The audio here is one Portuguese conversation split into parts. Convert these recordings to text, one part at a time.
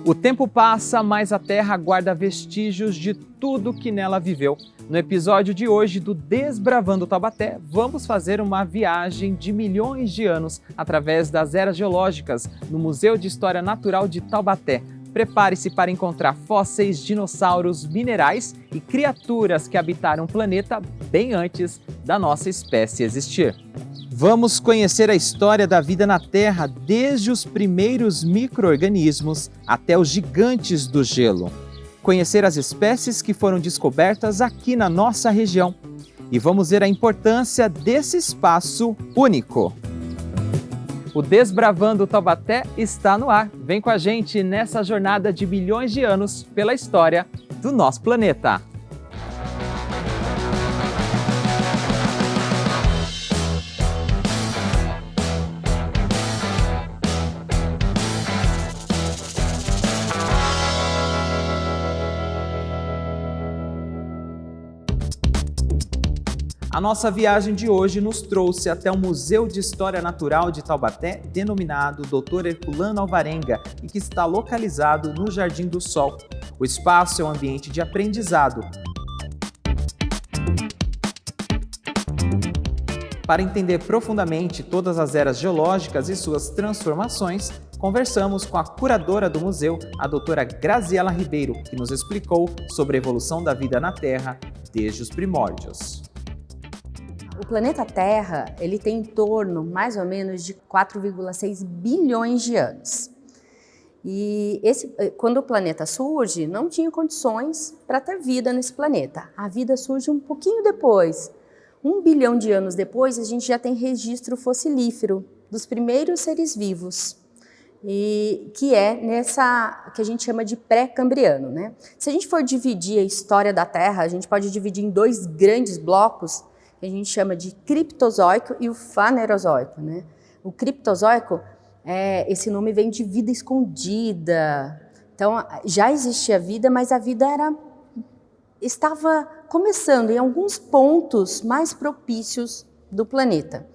O tempo passa, mas a Terra guarda vestígios de tudo que nela viveu. No episódio de hoje do Desbravando Taubaté, vamos fazer uma viagem de milhões de anos através das eras geológicas no Museu de História Natural de Taubaté. Prepare-se para encontrar fósseis, dinossauros, minerais e criaturas que habitaram o planeta bem antes da nossa espécie existir. Vamos conhecer a história da vida na Terra, desde os primeiros micro-organismos até os gigantes do gelo. Conhecer as espécies que foram descobertas aqui na nossa região. E vamos ver a importância desse espaço único. O Desbravando Taubaté está no ar. Vem com a gente nessa jornada de milhões de anos pela história do nosso planeta. A nossa viagem de hoje nos trouxe até o Museu de História Natural de Taubaté, denominado Dr. Herculano Alvarenga, e que está localizado no Jardim do Sol. O espaço é um ambiente de aprendizado. Para entender profundamente todas as eras geológicas e suas transformações, conversamos com a curadora do museu, a doutora Graziela Ribeiro, que nos explicou sobre a evolução da vida na Terra desde os primórdios. O planeta Terra, ele tem em torno, mais ou menos, de 4,6 bilhões de anos. E quando o planeta surge, não tinha condições para ter vida nesse planeta. A vida surge um pouquinho depois. 1 bilhão de anos depois, a gente já tem registro fossilífero dos primeiros seres vivos, e que é nessa que a gente chama de pré-cambriano, né? Se a gente for dividir a história da Terra, a gente pode dividir em 2 grandes blocos, que a gente chama de Criptozoico e o Fanerozoico, né? O Criptozoico, esse nome vem de vida escondida. Então, já existia vida, mas a vida estava começando em alguns pontos mais propícios do planeta.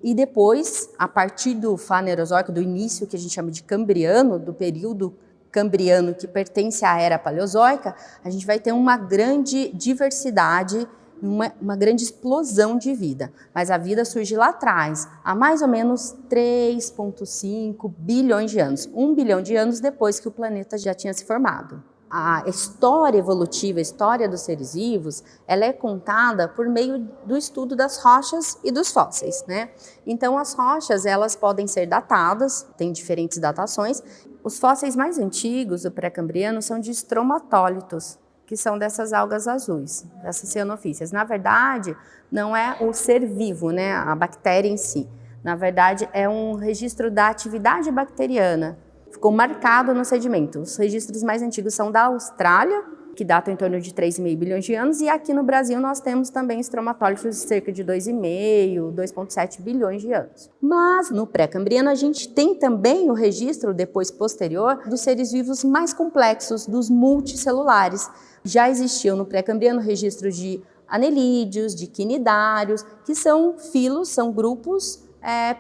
E depois, a partir do Fanerozoico, do início que a gente chama de Cambriano, do período Cambriano que pertence à Era Paleozoica, a gente vai ter uma grande diversidade, uma grande explosão de vida. Mas a vida surge lá atrás, há mais ou menos 3,5 bilhões de anos. 1 bilhão de anos depois que o planeta já tinha se formado. A história evolutiva, a história dos seres vivos, ela é contada por meio do estudo das rochas e dos fósseis, né? Então as rochas, elas podem ser datadas, tem diferentes datações. Os fósseis mais antigos do pré-cambriano são de estromatólitos, que são dessas algas azuis, dessas cianofíceas. Na verdade, não é o ser vivo, né, a bactéria em si. Na verdade, é um registro da atividade bacteriana. Ficou marcado no sedimento. Os registros mais antigos são da Austrália, que datam em torno de 3,5 bilhões de anos, e aqui no Brasil nós temos também estromatólitos de cerca de 2,5, 2,7 bilhões de anos. Mas no pré-cambriano a gente tem também o registro, depois posterior, dos seres vivos mais complexos, dos multicelulares. Já existiam no pré-cambriano registros de anelídeos, de quinidários, que são filos, são grupos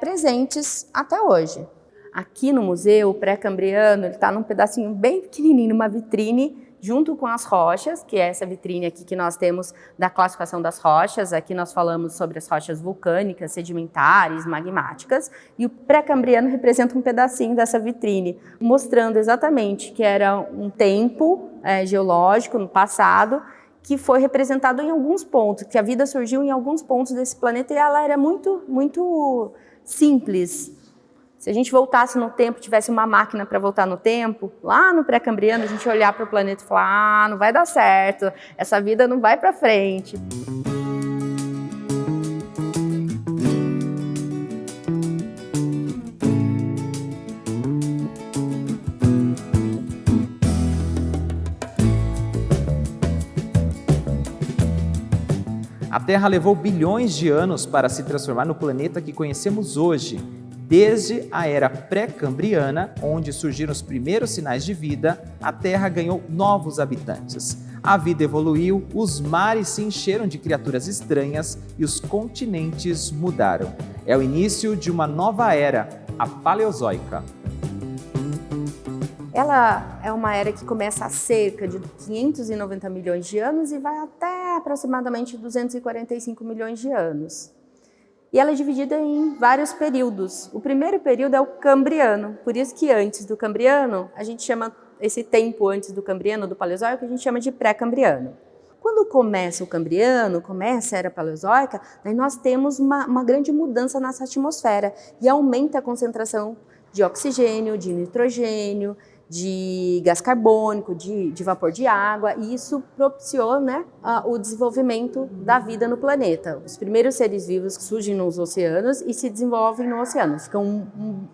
presentes até hoje. Aqui no museu, o pré-cambriano está num pedacinho bem pequenininho, numa vitrine, junto com as rochas, que é essa vitrine aqui que nós temos da classificação das rochas. Aqui nós falamos sobre as rochas vulcânicas, sedimentares, magmáticas, e o pré-cambriano representa um pedacinho dessa vitrine, mostrando exatamente que era um tempo geológico no passado, que foi representado em alguns pontos, que a vida surgiu em alguns pontos desse planeta e ela era muito, muito simples. Se a gente voltasse no tempo, tivesse uma máquina para voltar no tempo, lá no pré-cambriano, a gente olhar para o planeta e falar: não vai dar certo, essa vida não vai para frente. A Terra levou bilhões de anos para se transformar no planeta que conhecemos hoje. Desde a era pré-cambriana, onde surgiram os primeiros sinais de vida, a Terra ganhou novos habitantes. A vida evoluiu, os mares se encheram de criaturas estranhas e os continentes mudaram. É o início de uma nova era, a Paleozoica. Ela é uma era que começa há cerca de 590 milhões de anos e vai até aproximadamente 245 milhões de anos. E ela é dividida em vários períodos. O primeiro período é o Cambriano, por isso que antes do Cambriano, a gente chama esse tempo antes do Cambriano, do Paleozoico, a gente chama de pré-Cambriano. Quando começa o Cambriano, começa a Era Paleozoica, daí nós temos uma grande mudança nessa atmosfera e aumenta a concentração de oxigênio, de nitrogênio, de gás carbônico, de vapor de água, e isso propiciou, né, o desenvolvimento da vida no planeta. Os primeiros seres vivos surgem nos oceanos e se desenvolvem no oceano, ficam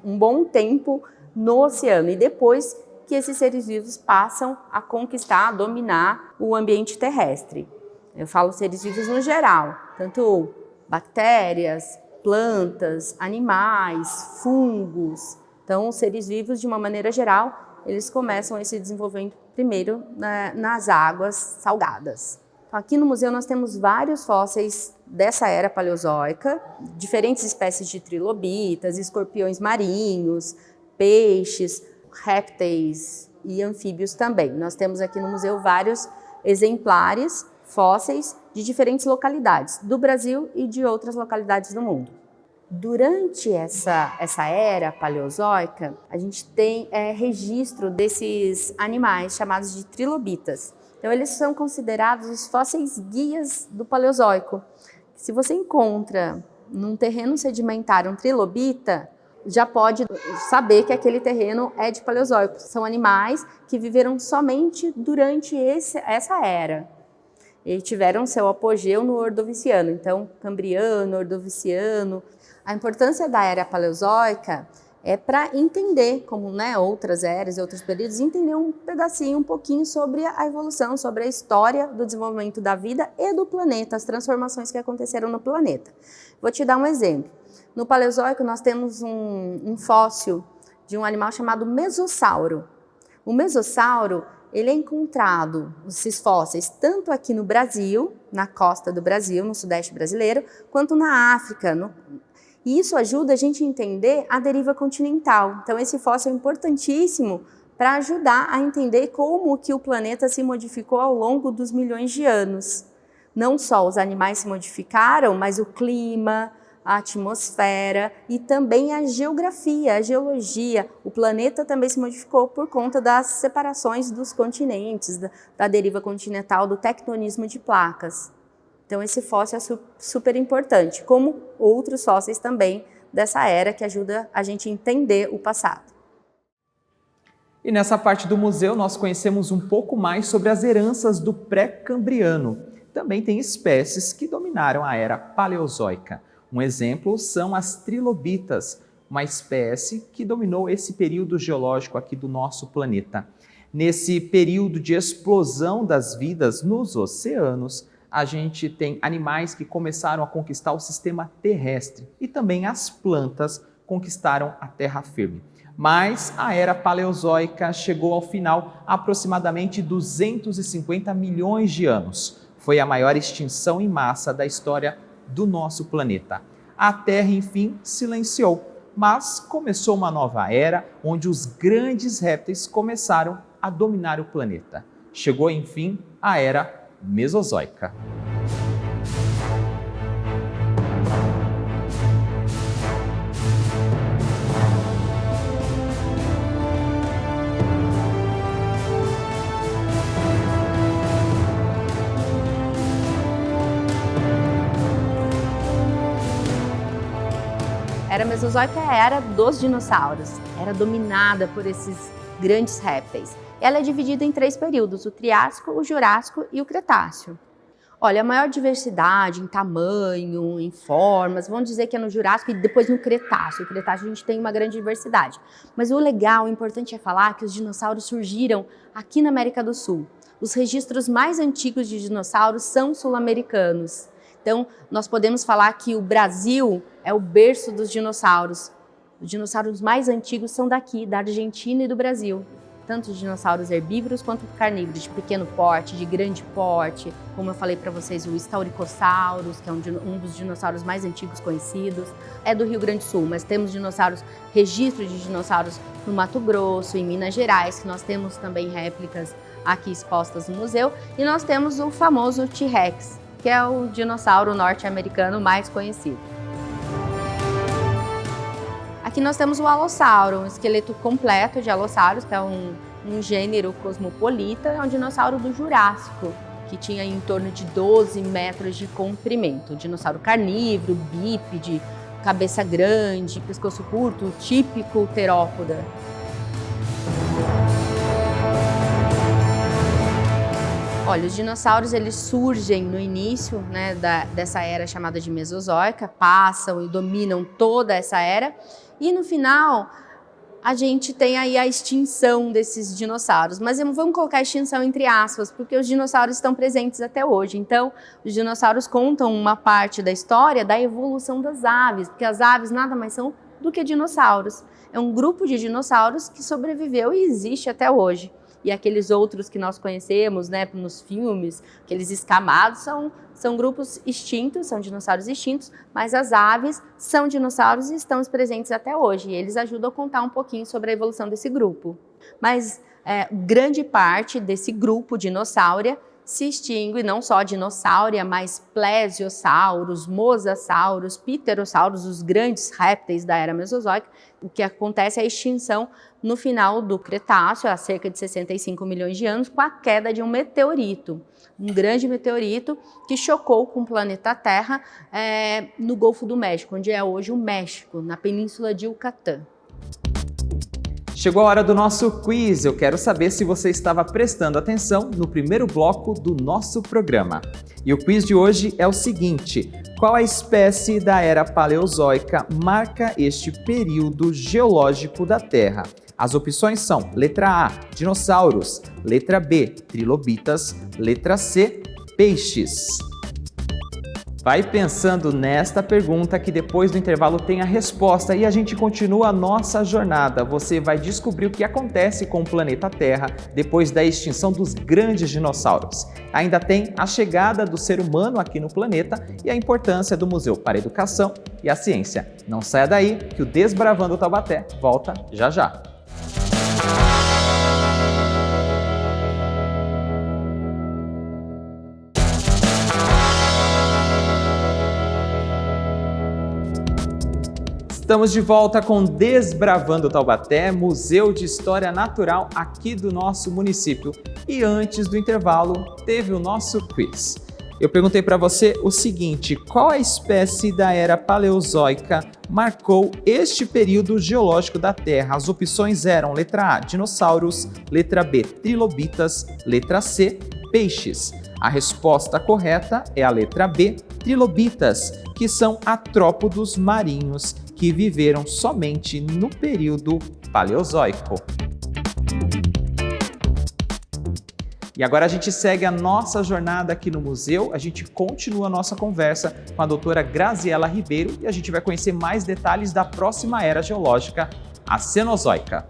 um bom tempo no oceano, e depois que esses seres vivos passam a conquistar, a dominar o ambiente terrestre. Eu falo seres vivos no geral, tanto bactérias, plantas, animais, fungos. Então, os seres vivos, de uma maneira geral, eles começam esse desenvolvimento primeiro nas águas salgadas. Então, aqui no museu nós temos vários fósseis dessa era paleozoica, diferentes espécies de trilobitas, escorpiões marinhos, peixes, répteis e anfíbios também. Nós temos aqui no museu vários exemplares, fósseis de diferentes localidades do Brasil e de outras localidades do mundo. Durante essa era paleozoica, a gente tem registro desses animais chamados de trilobitas. Então, eles são considerados os fósseis guias do Paleozoico. Se você encontra num terreno sedimentar um trilobita, já pode saber que aquele terreno é de Paleozoico. São animais que viveram somente durante essa era. E tiveram seu apogeu no Ordoviciano. Então, Cambriano, Ordoviciano. A importância da era paleozoica é para entender, como, né, outras eras e outros períodos, entender um pedacinho, um pouquinho sobre a evolução, sobre a história do desenvolvimento da vida e do planeta, as transformações que aconteceram no planeta. Vou te dar um exemplo. No Paleozoico nós temos um fóssil de um animal chamado mesossauro. O mesossauro, ele é encontrado, esses fósseis, tanto aqui no Brasil, na costa do Brasil, no sudeste brasileiro, quanto na África, e isso ajuda a gente a entender a deriva continental. Então, esse fóssil é importantíssimo para ajudar a entender como que o planeta se modificou ao longo dos milhões de anos. Não só os animais se modificaram, mas o clima, a atmosfera e também a geografia, a geologia. O planeta também se modificou por conta das separações dos continentes, da deriva continental, do tectonismo de placas. Então, esse fóssil é super importante, como outros fósseis também dessa era que ajuda a gente a entender o passado. E nessa parte do museu nós conhecemos um pouco mais sobre as heranças do pré-cambriano. Também tem espécies que dominaram a era paleozoica. Um exemplo são as trilobitas, uma espécie que dominou esse período geológico aqui do nosso planeta. Nesse período de explosão das vidas nos oceanos, a gente tem animais que começaram a conquistar o sistema terrestre e também as plantas conquistaram a terra firme. Mas a era paleozoica chegou ao final há aproximadamente 250 milhões de anos. Foi a maior extinção em massa da história do nosso planeta. A Terra, enfim, silenciou, mas começou uma nova era onde os grandes répteis começaram a dominar o planeta. Chegou, enfim, a Era Mesozoica. A Era Mesozoica é a era dos dinossauros, era dominada por esses grandes répteis. Ela é dividida em 3 períodos, o Triássico, o Jurássico e o Cretáceo. Olha, a maior diversidade em tamanho, em formas, vamos dizer que é no Jurássico e depois no Cretáceo. No Cretáceo a gente tem uma grande diversidade. Mas o legal, o importante é falar que os dinossauros surgiram aqui na América do Sul. Os registros mais antigos de dinossauros são sul-americanos. Então, nós podemos falar que o Brasil é o berço dos dinossauros. Os dinossauros mais antigos são daqui, da Argentina e do Brasil. tanto dinossauros herbívoros quanto carnívoros, de pequeno porte, de grande porte, como eu falei para vocês, o Staurikosaurus, que é um dos dinossauros mais antigos conhecidos, é do Rio Grande do Sul, mas temos registros de dinossauros no Mato Grosso, em Minas Gerais, que nós temos também réplicas aqui expostas no museu, e nós temos o famoso T-Rex, que é o dinossauro norte-americano mais conhecido. Aqui nós temos o Allosauro, um esqueleto completo de Allosaurus, que é um gênero cosmopolita, é um dinossauro do Jurássico, que tinha em torno de 12 metros de comprimento. Dinossauro carnívoro, bípede, cabeça grande, pescoço curto, típico terópoda. Olha, os dinossauros eles surgem no início, né, dessa era chamada de Mesozoica, passam e dominam toda essa era, e no final a gente tem aí a extinção desses dinossauros. Mas vamos colocar extinção entre aspas, porque os dinossauros estão presentes até hoje. Então, os dinossauros contam uma parte da história da evolução das aves, porque as aves nada mais são do que dinossauros. É um grupo de dinossauros que sobreviveu e existe até hoje. E aqueles outros que nós conhecemos, né, nos filmes, aqueles escamados, são grupos extintos, são dinossauros extintos, mas as aves são dinossauros e estão presentes até hoje. E eles ajudam a contar um pouquinho sobre a evolução desse grupo. Mas grande parte desse grupo dinossáurea se extingue, não só dinossáurea, mas plesiosauros, mosasauros, pterossauros, os grandes répteis da era Mesozoica. O que acontece é a extinção no final do Cretáceo, há cerca de 65 milhões de anos, com a queda de um meteorito, um grande meteorito que chocou com o planeta Terra no Golfo do México, onde é hoje o México, na Península de Yucatán. Chegou a hora do nosso quiz. Eu quero saber se você estava prestando atenção no primeiro bloco do nosso programa. E o quiz de hoje é o seguinte: qual a espécie da era paleozoica marca este período geológico da Terra? As opções são: letra A, dinossauros, letra B, trilobitas, letra C, peixes. Vai pensando nesta pergunta que depois do intervalo tem a resposta e a gente continua a nossa jornada. Você vai descobrir o que acontece com o planeta Terra depois da extinção dos grandes dinossauros. Ainda tem a chegada do ser humano aqui no planeta e a importância do museu para a educação e a ciência. Não saia daí que o Desbravando Taubaté volta já já. Estamos de volta com Desbravando Taubaté, Museu de História Natural aqui do nosso município. E antes do intervalo, teve o nosso quiz. Eu perguntei para você o seguinte: qual a espécie da era paleozoica marcou este período geológico da Terra? As opções eram letra A, dinossauros, letra B, trilobitas, letra C, peixes. A resposta correta é a letra B, trilobitas, que são artrópodos marinhos que viveram somente no período paleozoico. E agora a gente segue a nossa jornada aqui no museu, a gente continua a nossa conversa com a doutora Graziela Ribeiro e a gente vai conhecer mais detalhes da próxima era geológica, a Cenozoica.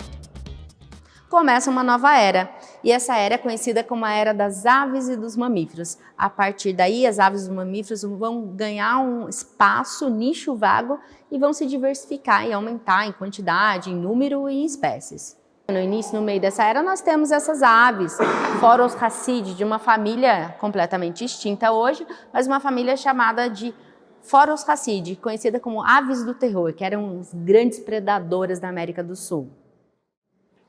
Começa uma nova era, e essa era é conhecida como a era das aves e dos mamíferos. A partir daí, as aves e os mamíferos vão ganhar um espaço, nicho vago, e vão se diversificar e aumentar em quantidade, em número e em espécies. No início, no meio dessa era, nós temos essas aves, Phoros racidae, de uma família completamente extinta hoje, mas uma família chamada de Phoros racidae, conhecida como aves do terror, que eram os grandes predadoras da América do Sul.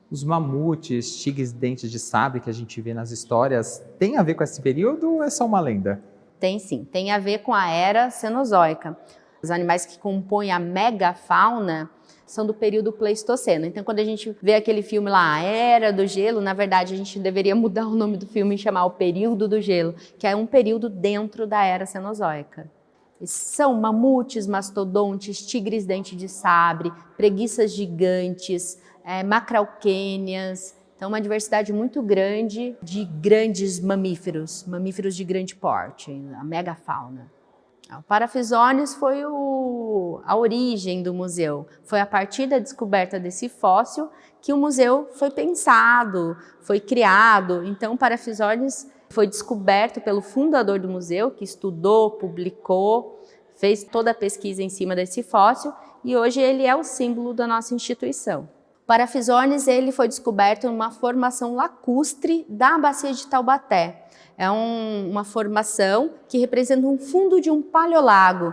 Os mamutes, tigres dentes de sabre que a gente vê nas histórias, tem a ver com esse período ou é só uma lenda? Tem sim, tem a ver com a era Cenozoica. Os animais que compõem a megafauna são do período Pleistoceno. Então, quando a gente vê aquele filme lá, a Era do Gelo, na verdade a gente deveria mudar o nome do filme e chamar o Período do Gelo, que é um período dentro da Era Cenozoica. São mamutes, mastodontes, tigres dente de sabre, preguiças gigantes, macrauquênias. Então, uma diversidade muito grande de grandes mamíferos, mamíferos de grande porte, a megafauna. O Parafisônios foi a origem do museu. Foi a partir da descoberta desse fóssil que o museu foi pensado, foi criado. Então, o Parafisornis foi descoberto pelo fundador do museu, que estudou, publicou, fez toda a pesquisa em cima desse fóssil e hoje ele é o símbolo da nossa instituição. O Parafisornis ele foi descoberto numa formação lacustre da Bacia de Taubaté. É uma formação que representa um fundo de um paleolago,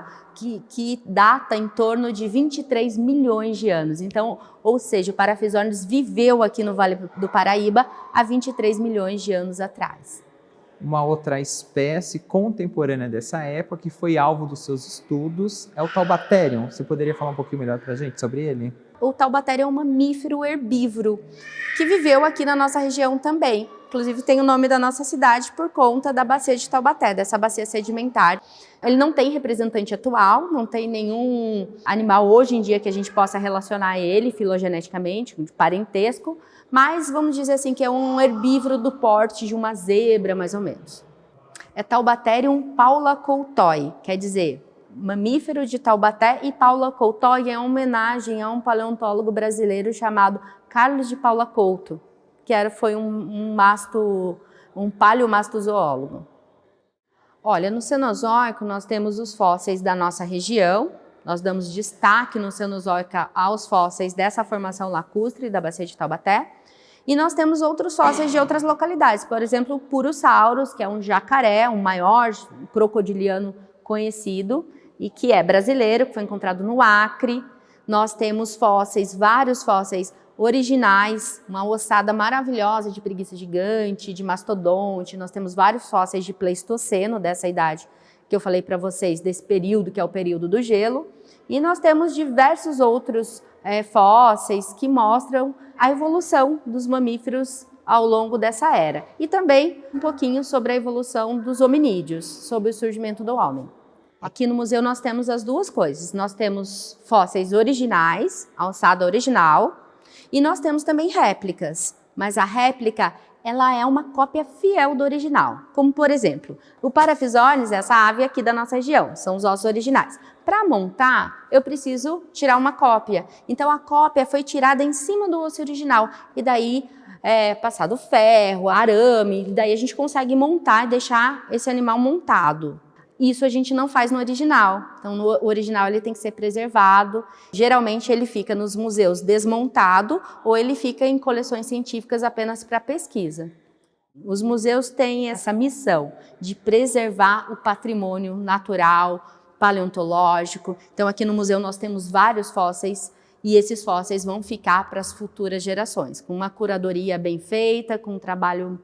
que data em torno de 23 milhões de anos. Então, ou seja, o Parafisornis viveu aqui no Vale do Paraíba há 23 milhões de anos atrás. Uma outra espécie contemporânea dessa época que foi alvo dos seus estudos é o Taubaterium. Você poderia falar um pouquinho melhor para a gente sobre ele? O Taubaterium é um mamífero herbívoro que viveu aqui na nossa região também. Inclusive tem o nome da nossa cidade por conta da bacia de Taubaté, dessa bacia sedimentar. Ele não tem representante atual, não tem nenhum animal hoje em dia que a gente possa relacionar a ele filogeneticamente, de parentesco, mas vamos dizer assim que é um herbívoro do porte de uma zebra, mais ou menos. É Taubaterium paulacoutoi, quer dizer, mamífero de Taubaté, e Paula Coutoi é uma homenagem a um paleontólogo brasileiro chamado Carlos de Paula Couto, que foi um paleomastozoólogo. Olha, no Cenozoico nós temos os fósseis da nossa região, nós damos destaque no Cenozoico aos fósseis dessa formação lacustre da Bacia de Taubaté, e nós temos outros fósseis de outras localidades, por exemplo, o Purosaurus, que é um jacaré, o maior crocodiliano conhecido, e que é brasileiro, que foi encontrado no Acre. Nós temos fósseis, vários fósseis originais, uma ossada maravilhosa de preguiça gigante, de mastodonte. Nós temos vários fósseis de Pleistoceno, dessa idade que eu falei para vocês, desse período que é o período do gelo. E nós temos diversos outros fósseis que mostram a evolução dos mamíferos ao longo dessa era. E também um pouquinho sobre a evolução dos hominídeos, sobre o surgimento do homem. Aqui no museu nós temos as duas coisas. Nós temos fósseis originais, a ossada original, e nós temos também réplicas. Mas a réplica, ela é uma cópia fiel do original. Como, por exemplo, o Parafisornis, essa ave aqui da nossa região, são os ossos originais. Para montar, eu preciso tirar uma cópia. Então, a cópia foi tirada em cima do osso original. E daí, passado ferro, arame, e daí a gente consegue montar e deixar esse animal montado. Isso a gente não faz no original. Então, no original ele tem que ser preservado. Geralmente ele fica nos museus desmontado ou ele fica em coleções científicas apenas para pesquisa. Os museus têm essa missão de preservar o patrimônio natural, paleontológico. Então, aqui no museu nós temos vários fósseis e esses fósseis vão ficar para as futuras gerações. Com uma curadoria bem feita, com um trabalho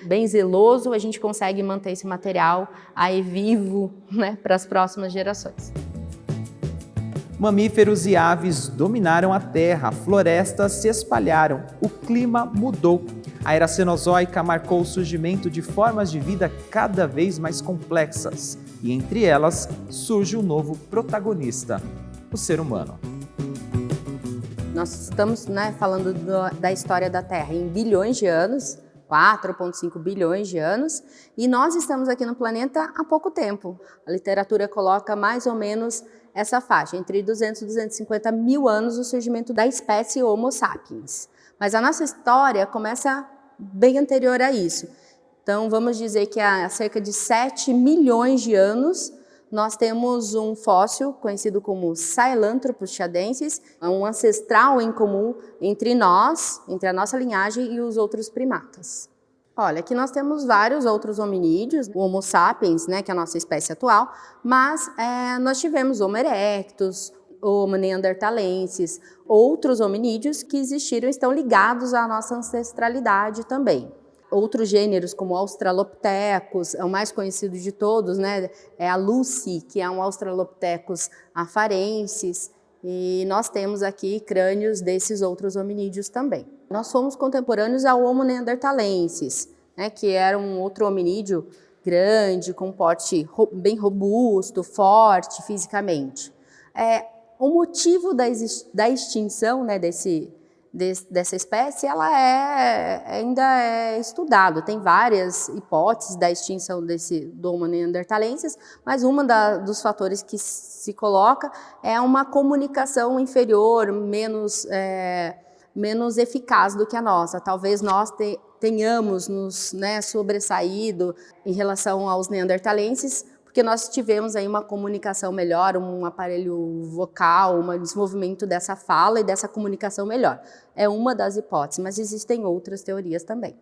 bem zeloso, a gente consegue manter esse material aí vivo para as próximas gerações. Mamíferos e aves dominaram a Terra, florestas se espalharam, o clima mudou. A era cenozoica marcou o surgimento de formas de vida cada vez mais complexas, e entre elas surge um novo protagonista, o ser humano. Nós estamos falando da história da Terra em bilhões de anos, 4,5 bilhões de anos, e nós estamos aqui no planeta há pouco tempo. A literatura coloca mais ou menos essa faixa, entre 200 e 250 mil anos, o surgimento da espécie Homo sapiens. Mas a nossa história começa bem anterior a isso. Então, vamos dizer que há cerca de 7 milhões de anos, nós temos um fóssil conhecido como Sahelanthropus chadensis, um ancestral em comum entre nós, entre a nossa linhagem e os outros primatas. Olha, aqui nós temos vários outros hominídeos, o Homo sapiens, que é a nossa espécie atual, mas nós tivemos Homo erectus, Homo neanderthalensis, outros hominídeos que existiram e estão ligados à nossa ancestralidade também. Outros gêneros, como Australopithecus, é o mais conhecido de todos, é a Lucy, que é um Australopithecus afarensis, e nós temos aqui crânios desses outros hominídeos também. Nós somos contemporâneos ao Homo neanderthalensis, que era um outro hominídeo grande, com porte bem robusto, forte fisicamente. O motivo da extinção dessa espécie, ela ainda é estudado. Tem várias hipóteses da extinção do Homo neanderthalensis, mas dos fatores que se coloca é uma comunicação inferior, menos menos eficaz do que a nossa. Talvez nós tenhamos nos, né, sobressaído em relação aos neandertalenses, porque nós tivemos aí uma comunicação melhor, um aparelho vocal, um desenvolvimento dessa fala e dessa comunicação melhor. É uma das hipóteses, mas existem outras teorias também.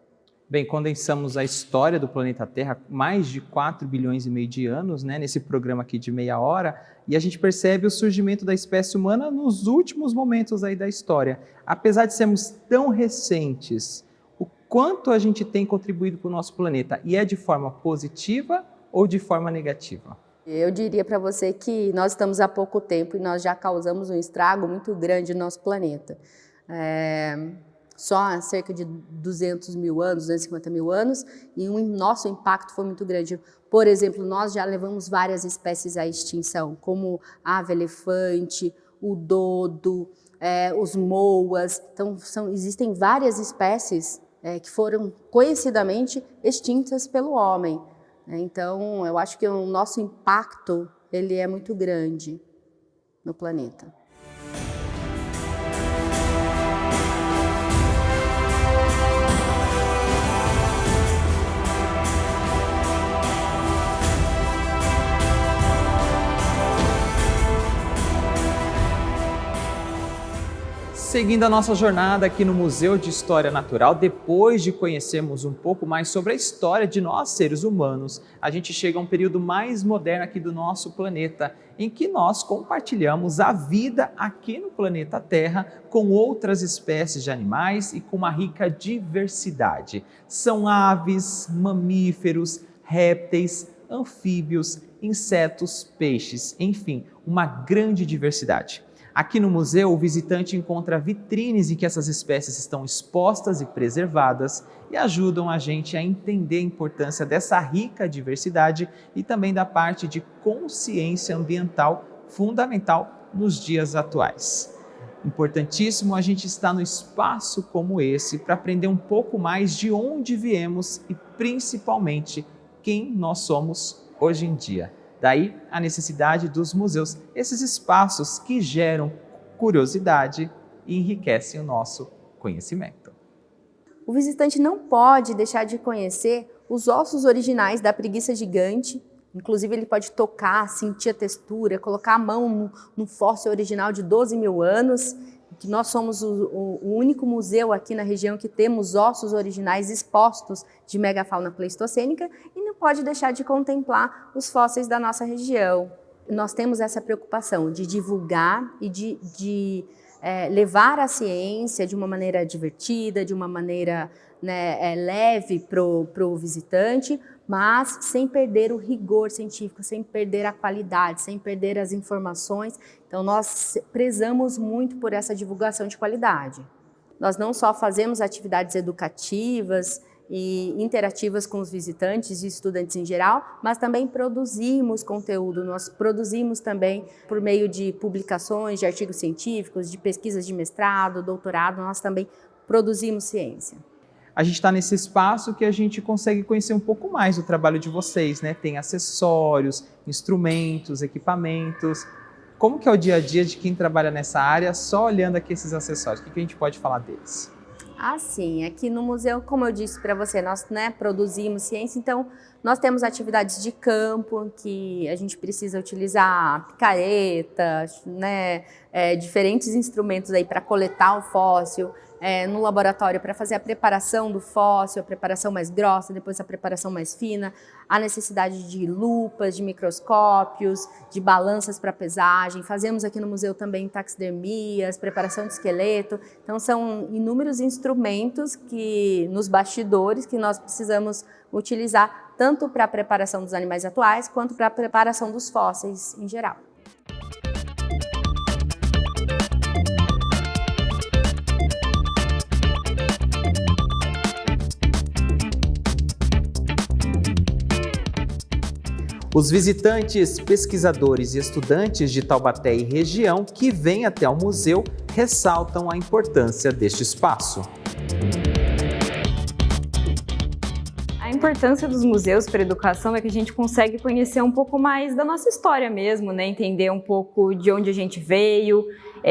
Bem, condensamos a história do planeta Terra, mais de 4 bilhões e meio de anos, né, nesse programa aqui de meia hora, e a gente percebe o surgimento da espécie humana nos últimos momentos aí da história. Apesar de sermos tão recentes, o quanto a gente tem contribuído para o nosso planeta, e é de forma positiva ou de forma negativa? Eu diria para você que nós estamos há pouco tempo e nós já causamos um estrago muito grande no nosso planeta. Só há cerca de 200 mil anos, 250 mil anos, e o nosso impacto foi muito grande. Por exemplo, nós já levamos várias espécies à extinção, como a ave-elefante, o dodo, os moas. Então, existem várias espécies que foram conhecidamente extintas pelo homem. Então, eu acho que o nosso impacto ele é muito grande no planeta. Seguindo a nossa jornada aqui no Museu de História Natural, depois de conhecermos um pouco mais sobre a história de nós seres humanos, a gente chega a um período mais moderno aqui do nosso planeta, em que nós compartilhamos a vida aqui no planeta Terra com outras espécies de animais e com uma rica diversidade. São aves, mamíferos, répteis, anfíbios, insetos, peixes, enfim, uma grande diversidade. Aqui no museu, o visitante encontra vitrines em que essas espécies estão expostas e preservadas e ajudam a gente a entender a importância dessa rica diversidade e também da parte de consciência ambiental fundamental nos dias atuais. Importantíssimo a gente estar no espaço como esse para aprender um pouco mais de onde viemos e principalmente quem nós somos hoje em dia. Daí a necessidade dos museus, esses espaços que geram curiosidade e enriquecem o nosso conhecimento. O visitante não pode deixar de conhecer os ossos originais da preguiça gigante. Inclusive ele pode tocar, sentir a textura, colocar a mão no fóssil original de 12 mil anos. Que nós somos o único museu aqui na região que temos ossos originais expostos de megafauna pleistocênica e não pode deixar de contemplar os fósseis da nossa região. Nós temos essa preocupação de divulgar e de levar a ciência de uma maneira divertida, de uma maneira leve para o visitante, mas sem perder o rigor científico, sem perder a qualidade, sem perder as informações. Então, nós prezamos muito por essa divulgação de qualidade. Nós não só fazemos atividades educativas e interativas com os visitantes e estudantes em geral, mas também produzimos conteúdo. Nós produzimos também por meio de publicações, de artigos científicos, de pesquisas de mestrado, doutorado, nós também produzimos ciência. A gente está nesse espaço que a gente consegue conhecer um pouco mais do trabalho de vocês, né? Tem acessórios, instrumentos, equipamentos. Como que é o dia a dia de quem trabalha nessa área só olhando aqui esses acessórios? O que a gente pode falar deles? Sim, aqui no museu, como eu disse para você, nós produzimos ciência, então nós temos atividades de campo que a gente precisa utilizar picaretas, diferentes instrumentos aí para coletar o fóssil, no laboratório para fazer a preparação do fóssil, a preparação mais grossa, depois a preparação mais fina, a necessidade de lupas, de microscópios, de balanças para pesagem. Fazemos aqui no museu também taxidermias, preparação de esqueleto. Então são inúmeros instrumentos que nos bastidores que nós precisamos utilizar tanto para a preparação dos animais atuais quanto para a preparação dos fósseis em geral. Os visitantes, pesquisadores e estudantes de Taubaté e região que vêm até o museu ressaltam a importância deste espaço. A importância dos museus para a educação é que a gente consegue conhecer um pouco mais da nossa história mesmo, entender um pouco de onde a gente veio,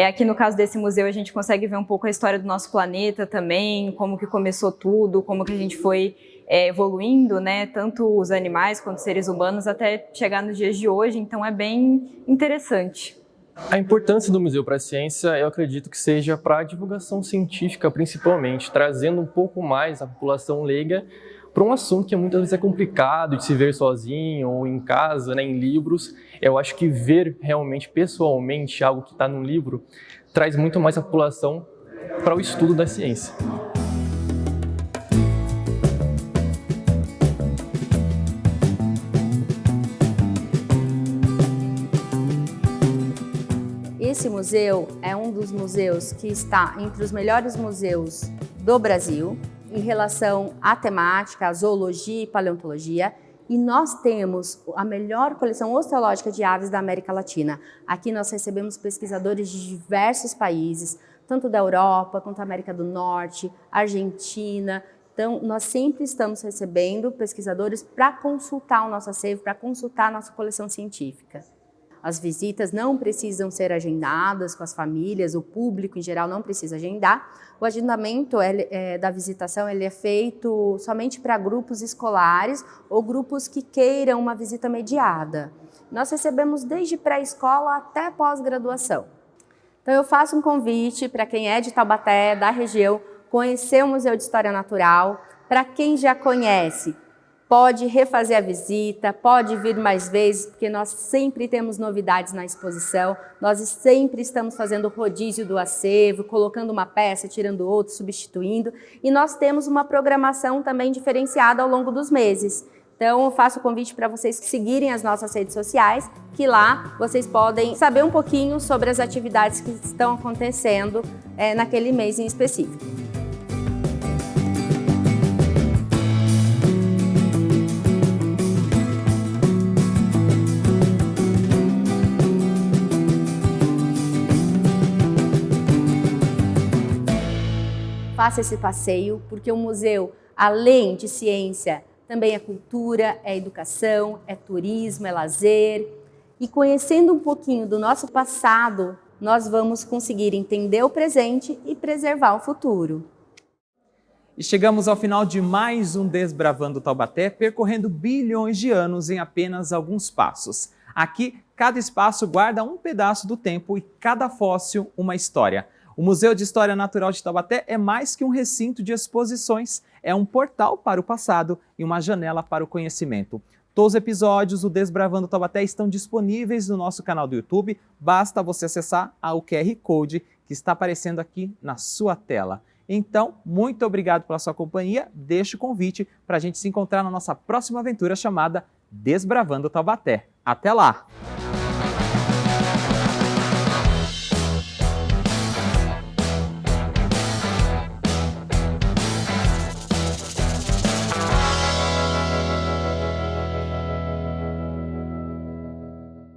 Aqui no caso desse museu a gente consegue ver um pouco a história do nosso planeta também, como que começou tudo, como que a gente foi evoluindo, né, tanto os animais quanto os seres humanos até chegar nos dias de hoje, então é bem interessante. A importância do Museu para a Ciência, eu acredito que seja para a divulgação científica, principalmente, trazendo um pouco mais a população leiga para um assunto que muitas vezes é complicado de se ver sozinho ou em casa, né, em livros. Eu acho que ver realmente, pessoalmente, algo que está num livro, traz muito mais a população para o estudo da ciência. Esse museu é um dos museus que está entre os melhores museus do Brasil em relação à temática, à zoologia e paleontologia. E nós temos a melhor coleção osteológica de aves da América Latina. Aqui nós recebemos pesquisadores de diversos países, tanto da Europa quanto da América do Norte, Argentina. Então, nós sempre estamos recebendo pesquisadores para consultar o nosso acervo, para consultar a nossa coleção científica. As visitas não precisam ser agendadas com as famílias, o público em geral não precisa agendar. O agendamento da visitação ele é feito somente para grupos escolares ou grupos que queiram uma visita mediada. Nós recebemos desde pré-escola até pós-graduação. Então eu faço um convite para quem é de Taubaté, da região, conhecer o Museu de História Natural. Para quem já conhece, pode refazer a visita, pode vir mais vezes, porque nós sempre temos novidades na exposição, nós sempre estamos fazendo rodízio do acervo, colocando uma peça, tirando outra, substituindo, e nós temos uma programação também diferenciada ao longo dos meses. Então, eu faço o convite para vocês seguirem as nossas redes sociais, que lá vocês podem saber um pouquinho sobre as atividades que estão acontecendo naquele mês em específico. Faça esse passeio, porque o museu, além de ciência, também é cultura, é educação, é turismo, é lazer. E conhecendo um pouquinho do nosso passado, nós vamos conseguir entender o presente e preservar o futuro. E chegamos ao final de mais um Desbravando Taubaté, percorrendo bilhões de anos em apenas alguns passos. Aqui, cada espaço guarda um pedaço do tempo e cada fóssil uma história. O Museu de História Natural de Taubaté é mais que um recinto de exposições, é um portal para o passado e uma janela para o conhecimento. Todos os episódios do Desbravando Taubaté estão disponíveis no nosso canal do YouTube, basta você acessar o QR Code que está aparecendo aqui na sua tela. Então, muito obrigado pela sua companhia, deixo o convite para a gente se encontrar na nossa próxima aventura chamada Desbravando Taubaté. Até lá!